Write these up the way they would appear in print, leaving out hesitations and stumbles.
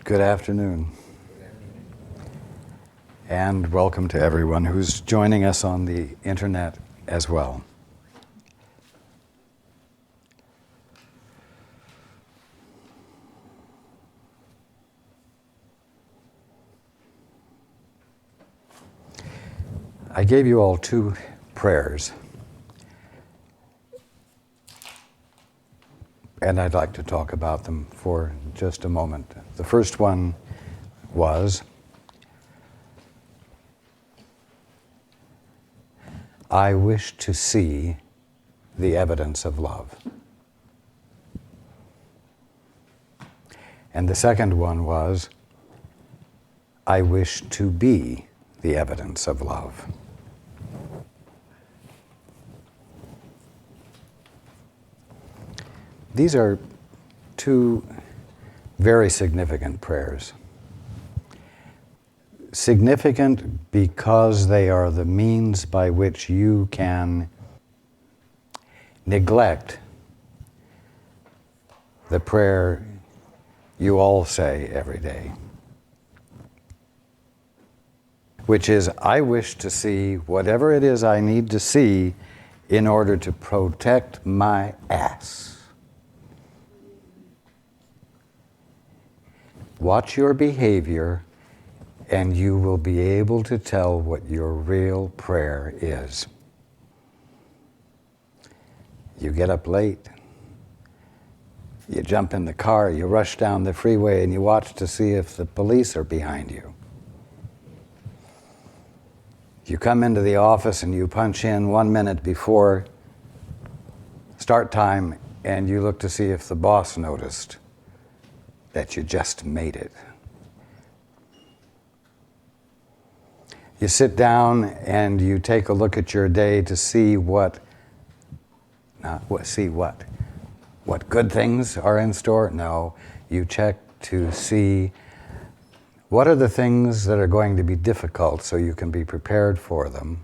Good afternoon. And welcome to everyone who's joining us on the internet as well. I gave you all two prayers, and I'd like to talk about them for just a moment. The first one was, I wish to see the evidence of love. And the second one was, I wish to be the evidence of love. These are two very significant prayers. Significant because they are the means by which you can neglect the prayer you all say every day, which is, I wish to see whatever it is I need to see in order to protect my ass. Watch your behavior, and you will be able to tell what your real prayer is. You get up late, you jump in the car, you rush down the freeway, and you watch to see if the police are behind you. You come into the office and you punch in 1 minute before start time, and you look to see if the boss noticed that you just made it. You sit down and you take a look at your day to see what good things are in store? No, you check to see what are the things that are going to be difficult so you can be prepared for them.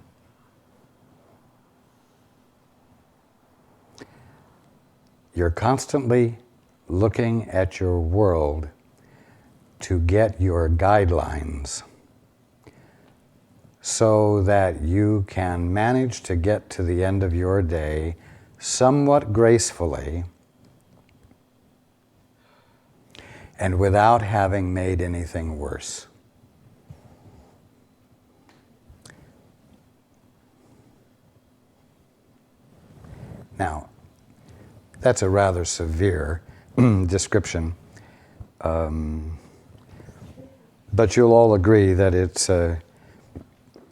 You're constantly looking at your world to get your guidelines so that you can manage to get to the end of your day somewhat gracefully and without having made anything worse. Now, that's a rather severe description, but you'll all agree that it's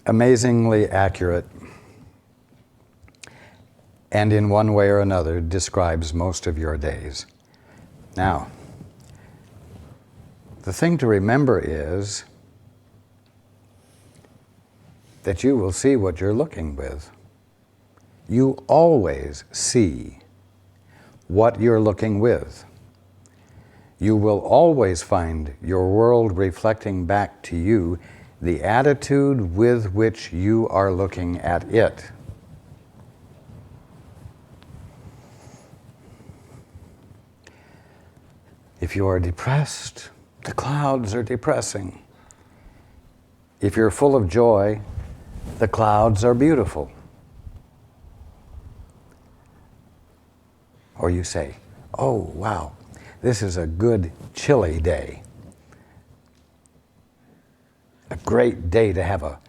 amazingly accurate and in one way or another describes most of your days. Now, the thing to remember is that you will see what you're looking with. You always see what you're looking with. You will always find your world reflecting back to you the attitude with which you are looking at it. If you are depressed, the clouds are depressing. If you're full of joy, the clouds are beautiful. Or you say, oh, wow, this is a good chilly day. A great day to have a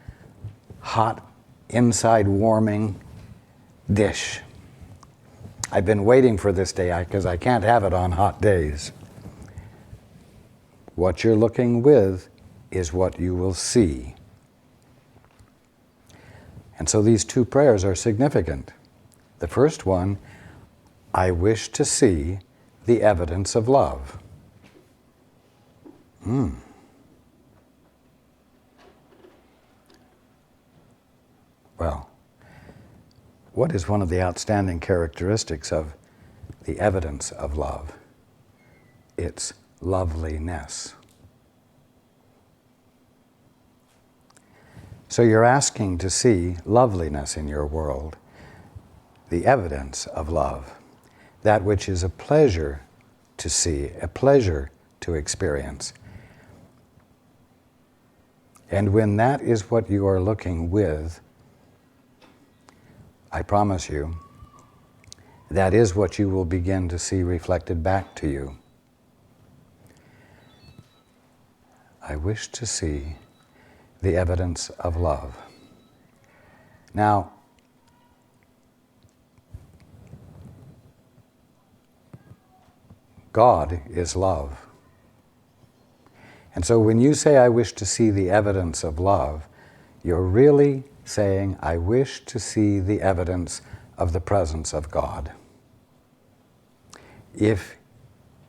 hot, inside warming dish. I've been waiting for this day because I can't have it on hot days. What you're looking with is what you will see. And so these two prayers are significant. The first one, I wish to see the evidence of love. Well, what is one of the outstanding characteristics of the evidence of love? It's loveliness. So you're asking to see loveliness in your world, the evidence of love, that which is a pleasure to see, a pleasure to experience. And when that is what you are looking with, I promise you, that is what you will begin to see reflected back to you. I wish to see the evidence of love. Now, God is love. And so when you say, I wish to see the evidence of love, you're really saying, I wish to see the evidence of the presence of God. If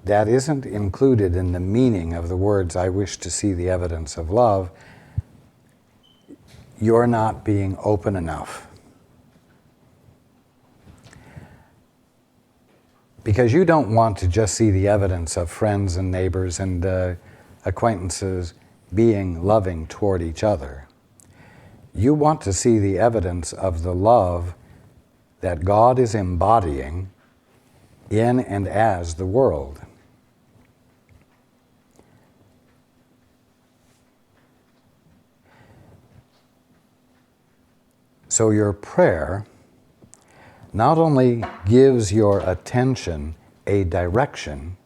that isn't included in the meaning of the words, I wish to see the evidence of love, you're not being open enough. Because you don't want to just see the evidence of friends and neighbors and acquaintances being loving toward each other. You want to see the evidence of the love that God is embodying in and as the world. So your prayer not only gives your attention a direction,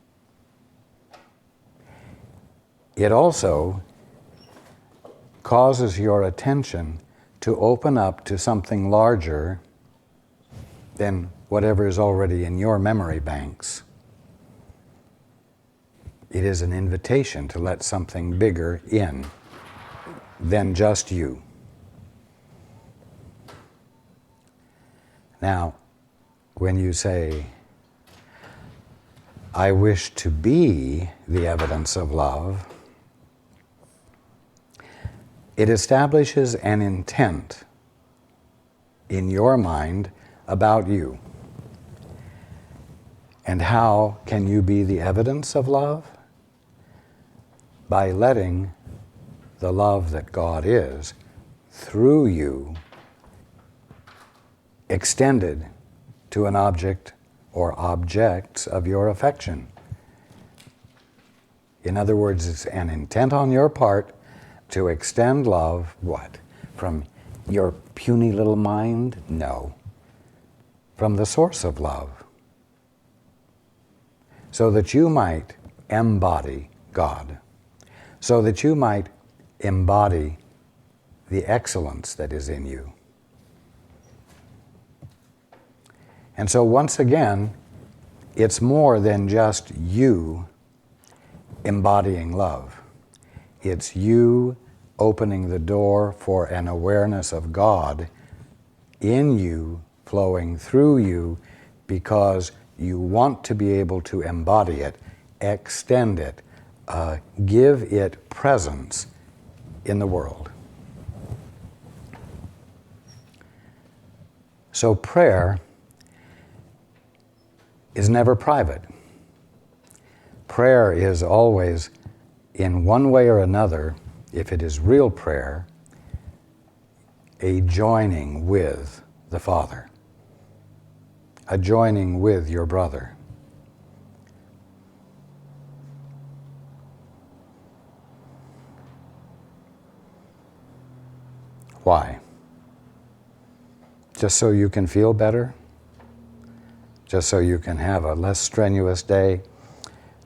it also causes your attention to open up to something larger than whatever is already in your memory banks. It is an invitation to let something bigger in than just you. Now, when you say, I wish to be the evidence of love, it establishes an intent in your mind about you. And how can you be the evidence of love? By letting the love that God is, through you, extended to an object or objects of your affection. In other words, it's an intent on your part to extend love, what? From your puny little mind? No. From the source of love. So that you might embody God. So that you might embody the excellence that is in you. And so once again, it's more than just you embodying love. It's you opening the door for an awareness of God in you, flowing through you, because you want to be able to embody it, extend it, give it presence in the world. So prayer is never private. Prayer is always, in one way or another, if it is real prayer, a joining with the Father, a joining with your brother. Why? Just so you can feel better? Just so you can have a less strenuous day?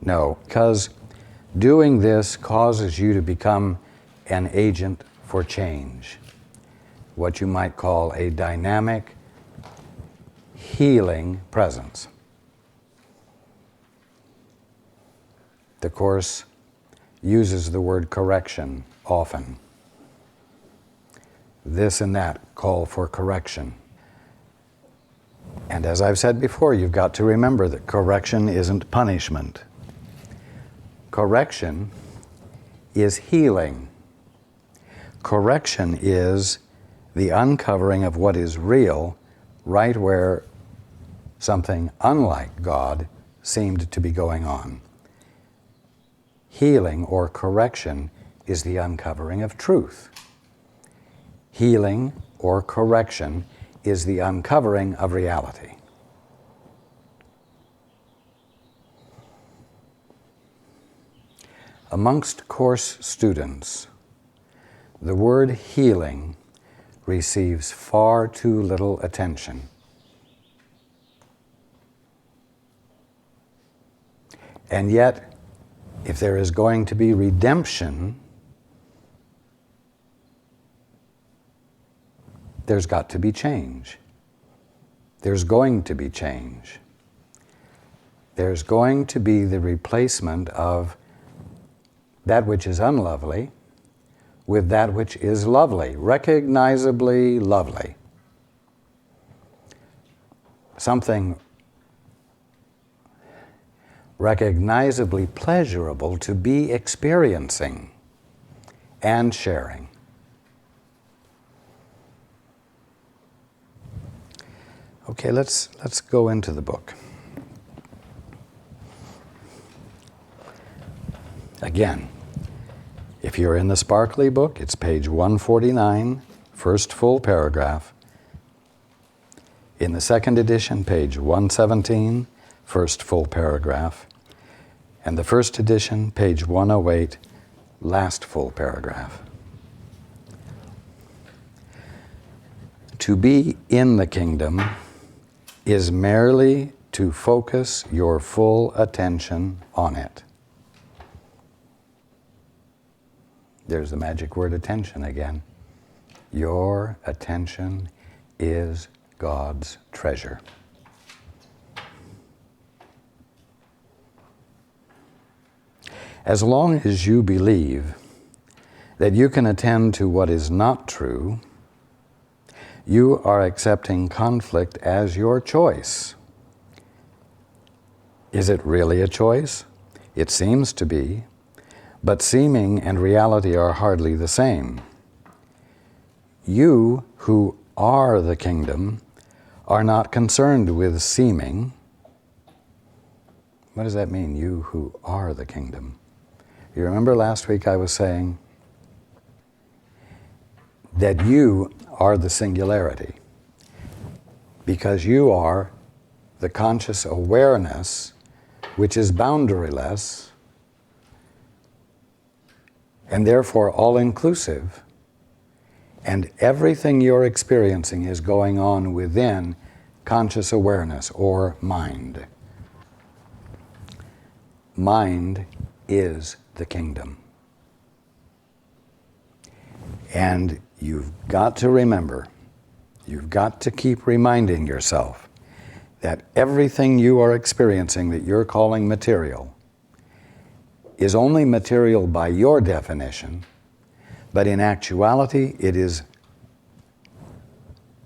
No, because doing this causes you to become an agent for change, what you might call a dynamic, healing presence. The Course uses the word correction often. This and that call for correction. And as I've said before, you've got to remember that correction isn't punishment. Correction is healing. Correction is the uncovering of what is real right where something unlike God seemed to be going on. Healing or correction is the uncovering of truth. Healing or correction is the uncovering of reality. Amongst Course students, the word healing receives far too little attention. And yet, if there is going to be redemption, there's got to be change. There's going to be change. There's going to be the replacement of that which is unlovely with that which is lovely, recognizably lovely. Something recognizably pleasurable to be experiencing and sharing. Okay, let's go into the book. Again, if you're in the Sparkly book, it's page 149, first full paragraph. In the second edition, page 117, first full paragraph. And the first edition, page 108, last full paragraph. To be in the kingdom is merely to focus your full attention on it. There's the magic word attention again. Your attention is God's treasure. As long as you believe that you can attend to what is not true, you are accepting conflict as your choice. Is it really a choice? It seems to be, but seeming and reality are hardly the same. You who are the kingdom are not concerned with seeming. What does that mean, you who are the kingdom? You remember last week I was saying that you are the singularity because you are the conscious awareness which is boundaryless and therefore all-inclusive, and everything you're experiencing is going on within conscious awareness or mind. Mind is the kingdom. And you've got to remember, you've got to keep reminding yourself that everything you are experiencing that you're calling material is only material by your definition, but in actuality it is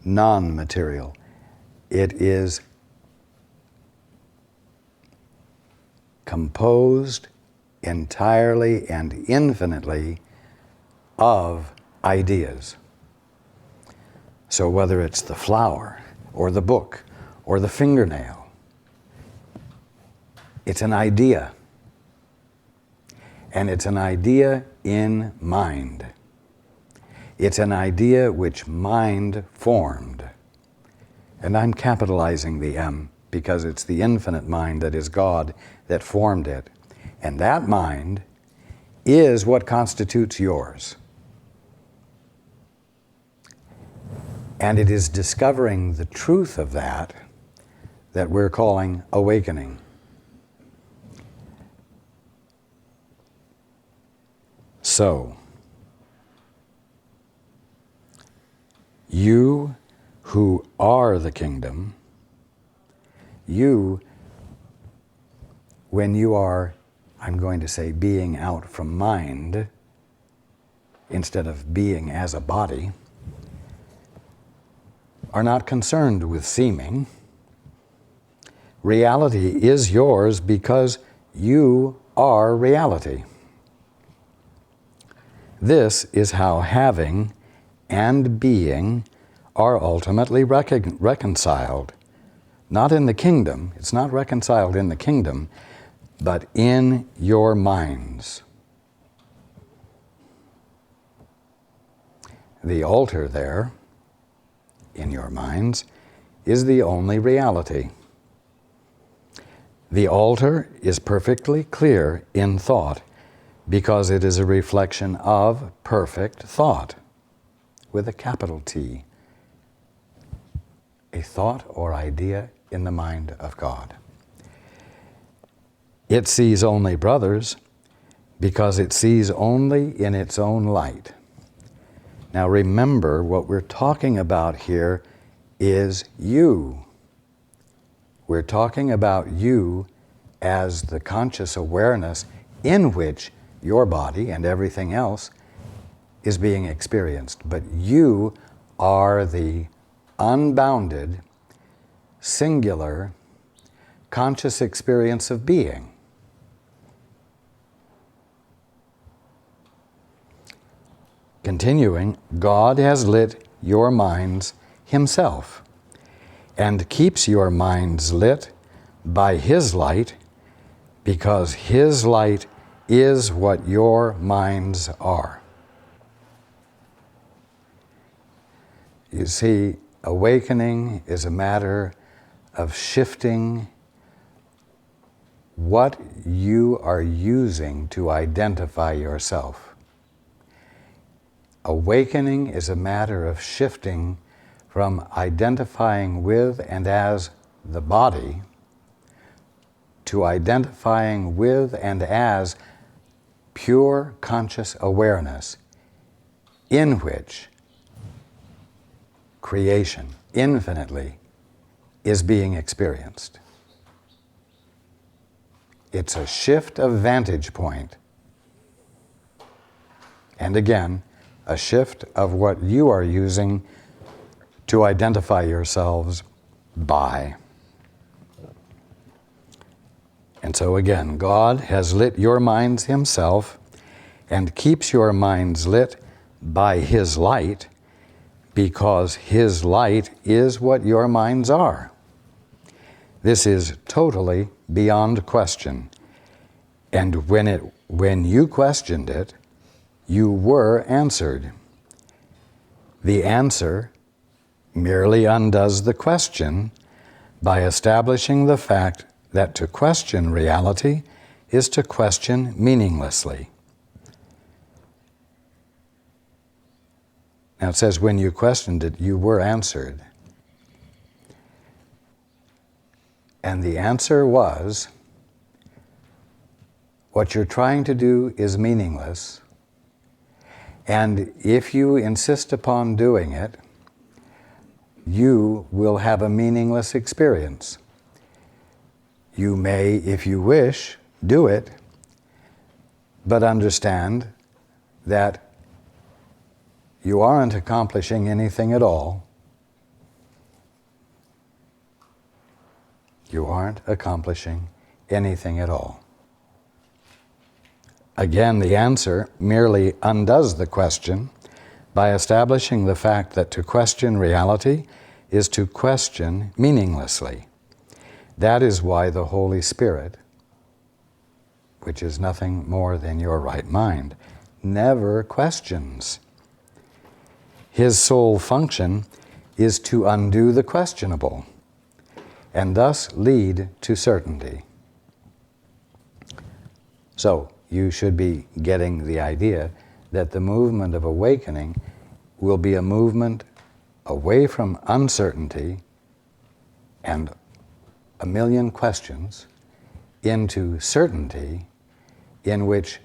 non-material. It is composed entirely and infinitely of ideas. So whether it's the flower or the book or the fingernail, it's an idea. And it's an idea in mind. It's an idea which mind formed. And I'm capitalizing the M because it's the infinite mind that is God that formed it. And that mind is what constitutes yours. And it is discovering the truth of that we're calling awakening. So, you who are the kingdom, you, when you are, I'm going to say, being out from mind, instead of being as a body, are not concerned with seeming. Reality is yours because you are reality. This is how having and being are ultimately reconciled. Not in the kingdom, it's not reconciled in the kingdom, but in your minds. The altar there, in your minds, is the only reality. The altar is perfectly clear in thought because it is a reflection of perfect thought, with a capital T. A thought or idea in the mind of God. It sees only brothers because it sees only in its own light. Now remember, what we're talking about here is you. We're talking about you as the conscious awareness in which your body and everything else is being experienced. But you are the unbounded, singular, conscious experience of being. Continuing, God has lit your minds Himself and keeps your minds lit by His light, because His light is what your minds are. You see, awakening is a matter of shifting what you are using to identify yourself. Awakening is a matter of shifting from identifying with and as the body to identifying with and as pure conscious awareness in which creation infinitely is being experienced. It's a shift of vantage point. And again, a shift of what you are using to identify yourselves by. And so again, God has lit your minds Himself and keeps your minds lit by His light, because His light is what your minds are. This is totally beyond question. And when you questioned it, you were answered. The answer merely undoes the question by establishing the fact that to question reality is to question meaninglessly. Now it says, when you questioned it, you were answered. And the answer was, what you're trying to do is meaningless, and if you insist upon doing it, you will have a meaningless experience. You may, if you wish, do it, but understand that you aren't accomplishing anything at all. You aren't accomplishing anything at all. Again, the answer merely undoes the question by establishing the fact that to question reality is to question meaninglessly. That is why the Holy Spirit, which is nothing more than your right mind, never questions. His sole function is to undo the questionable and thus lead to certainty. So, you should be getting the idea that the movement of awakening will be a movement away from uncertainty and a million questions into certainty in which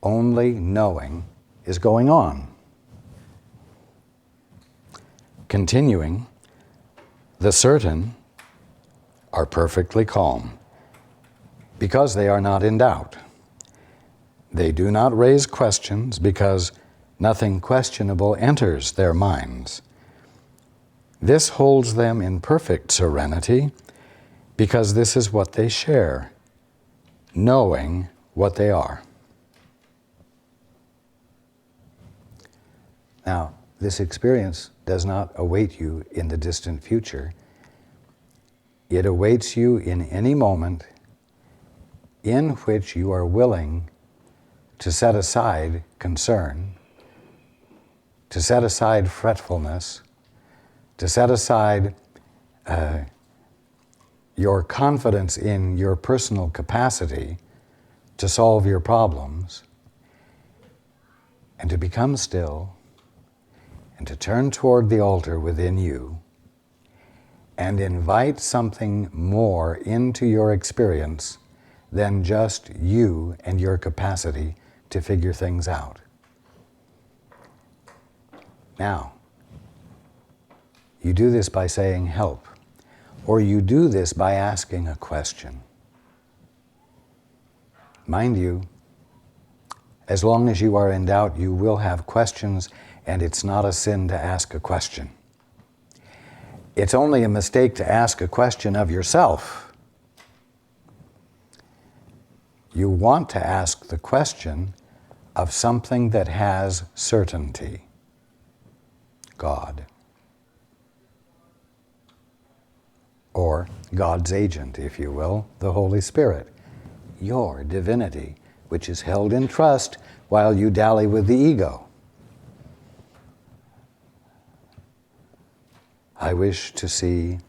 only knowing is going on. Continuing, the certain are perfectly calm because they are not in doubt. They do not raise questions because nothing questionable enters their minds. This holds them in perfect serenity because this is what they share, knowing what they are. Now, this experience does not await you in the distant future. It awaits you in any moment in which you are willing to set aside concern, to set aside fretfulness, to set aside your confidence in your personal capacity to solve your problems, and to become still, and to turn toward the altar within you, and invite something more into your experience than just you and your capacity to figure things out. Now, you do this by saying help, or you do this by asking a question. Mind you, as long as you are in doubt, you will have questions, and it's not a sin to ask a question. It's only a mistake to ask a question of yourself. You want to ask the question of something that has certainty. God. Or God's agent, if you will, the Holy Spirit. Your divinity, which is held in trust while you dally with the ego. I wish to see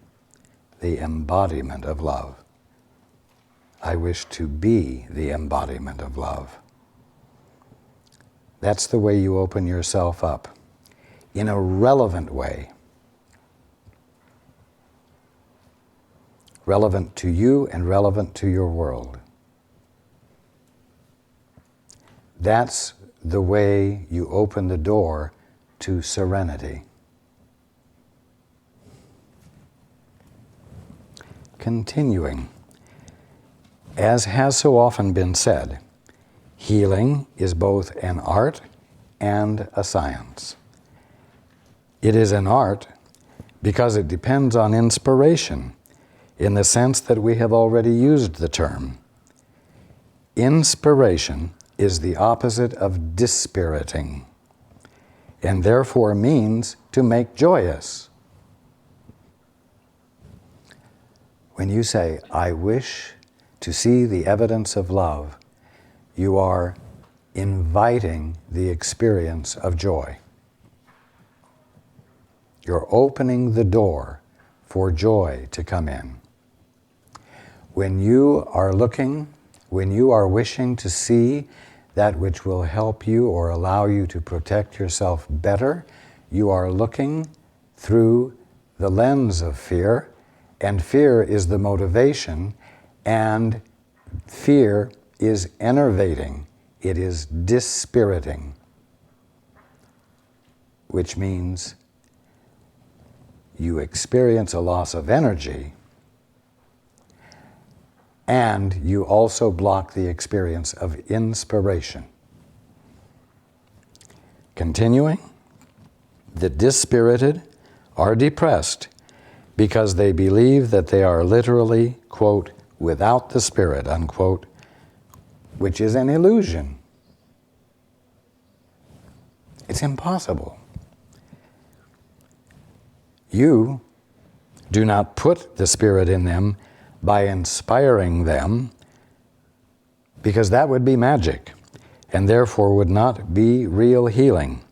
the embodiment of love. I wish to be the embodiment of love. That's the way you open yourself up, in a relevant way. Relevant to you and relevant to your world. That's the way you open the door to serenity. Continuing, as has so often been said, healing is both an art and a science. It is an art because it depends on inspiration, in the sense that we have already used the term. Inspiration is the opposite of dispiriting, and therefore means to make joyous. When you say, I wish to see the evidence of love, you are inviting the experience of joy. You're opening the door for joy to come in. When you are looking, when you are wishing to see that which will help you or allow you to protect yourself better, you are looking through the lens of fear, and fear is the motivation, and fear is enervating. It is dispiriting, which means you experience a loss of energy, and you also block the experience of inspiration. Continuing, the dispirited are depressed because they believe that they are literally, quote, without the Spirit, unquote, which is an illusion. It's impossible. You do not put the Spirit in them by inspiring them, because that would be magic, and therefore would not be real healing.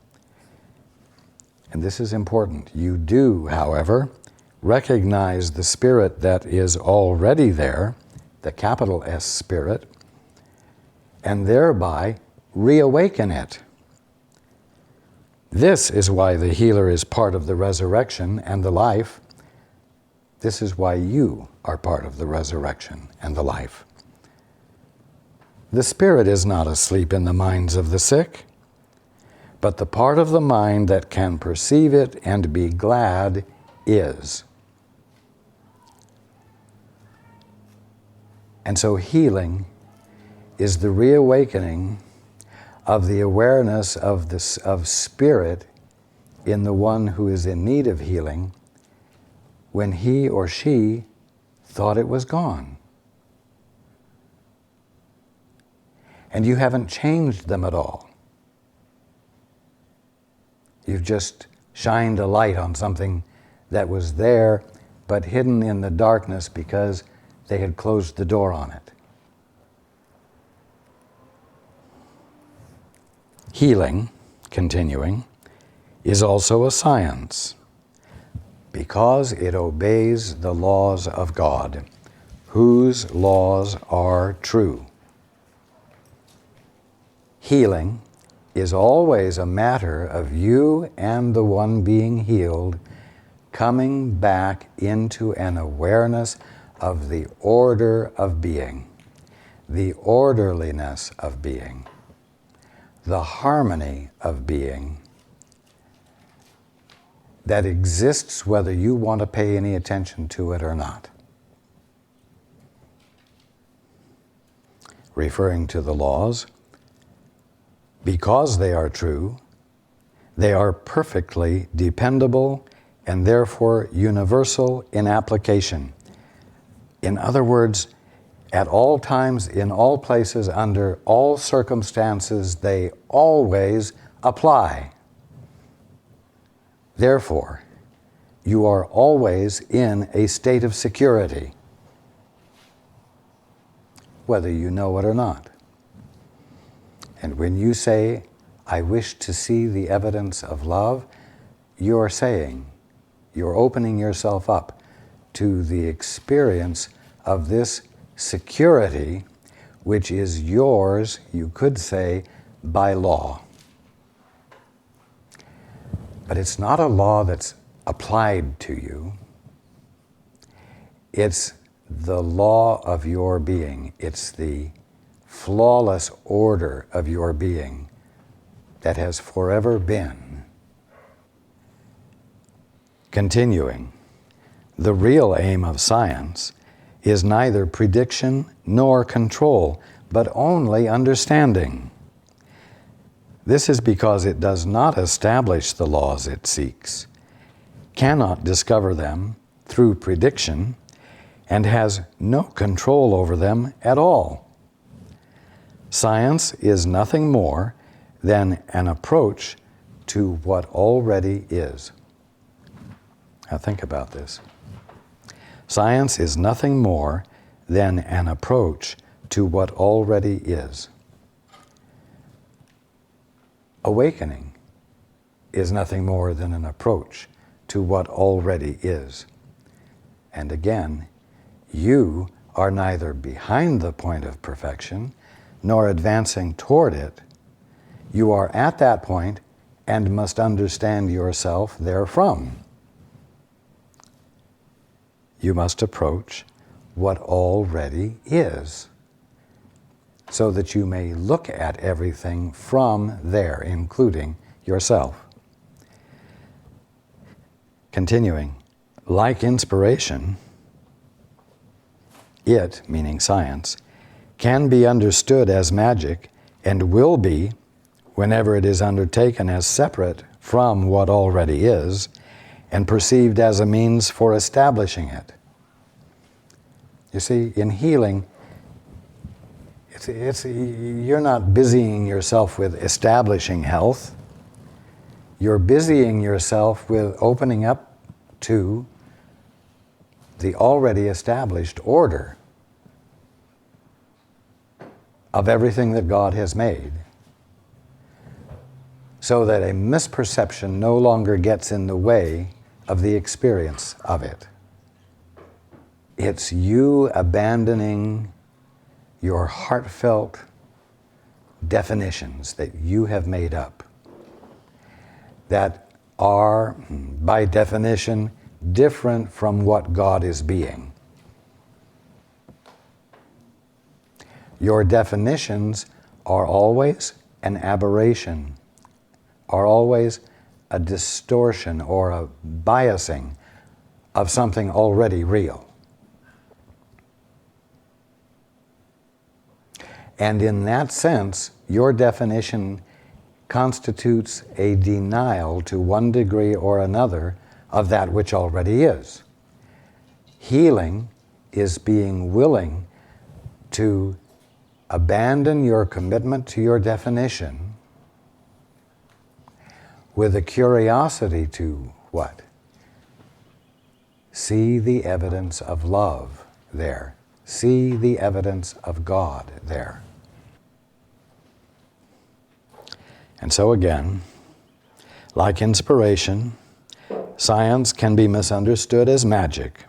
And this is important. You do, however, recognize the Spirit that is already there, the capital S Spirit, and thereby reawaken it. This is why the healer is part of the resurrection and the life. This is why you are part of the resurrection and the life. The Spirit is not asleep in the minds of the sick, but the part of the mind that can perceive it and be glad is. And so healing is the reawakening of the awareness of Spirit in the one who is in need of healing, when he or she thought it was gone. And you haven't changed them at all. You've just shined a light on something that was there, but hidden in the darkness because they had closed the door on it. Healing, continuing, is also a science, because it obeys the laws of God, whose laws are true. Healing is always a matter of you and the one being healed coming back into an awareness of the order of being, the orderliness of being, the harmony of being that exists whether you want to pay any attention to it or not. Referring to the laws, because they are true, they are perfectly dependable and therefore universal in application. In other words, at all times, in all places, under all circumstances, they always apply. Therefore, you are always in a state of security, whether you know it or not. And when you say, I wish to see the evidence of love, you're saying, you're opening yourself up to the experience of this security, which is yours, you could say, by law. But it's not a law that's applied to you. It's the law of your being. It's the flawless order of your being that has forever been. Continuing, the real aim of science is neither prediction nor control, but only understanding. This is because it does not establish the laws it seeks, cannot discover them through prediction, and has no control over them at all. Science is nothing more than an approach to what already is. Now think about this. Science is nothing more than an approach to what already is. Awakening is nothing more than an approach to what already is. And again, you are neither behind the point of perfection nor advancing toward it. You are at that point and must understand yourself therefrom. You must approach what already is, so that you may look at everything from there, including yourself. Continuing, like inspiration, it, meaning science, can be understood as magic and will be, whenever it is undertaken as separate from what already is, and perceived as a means for establishing it. You see, in healing, you're not busying yourself with establishing health. You're busying yourself with opening up to the already established order of everything that God has made, so that a misperception no longer gets in the way of the experience of it. It's you abandoning your heartfelt definitions that you have made up, that are, by definition, different from what God is being. Your definitions are always an aberration, are always a distortion or a biasing of something already real. And in that sense, your definition constitutes a denial to one degree or another of that which already is. Healing is being willing to abandon your commitment to your definition with a curiosity to what? See the evidence of love there. See the evidence of God there. And so again, like inspiration, science can be misunderstood as magic,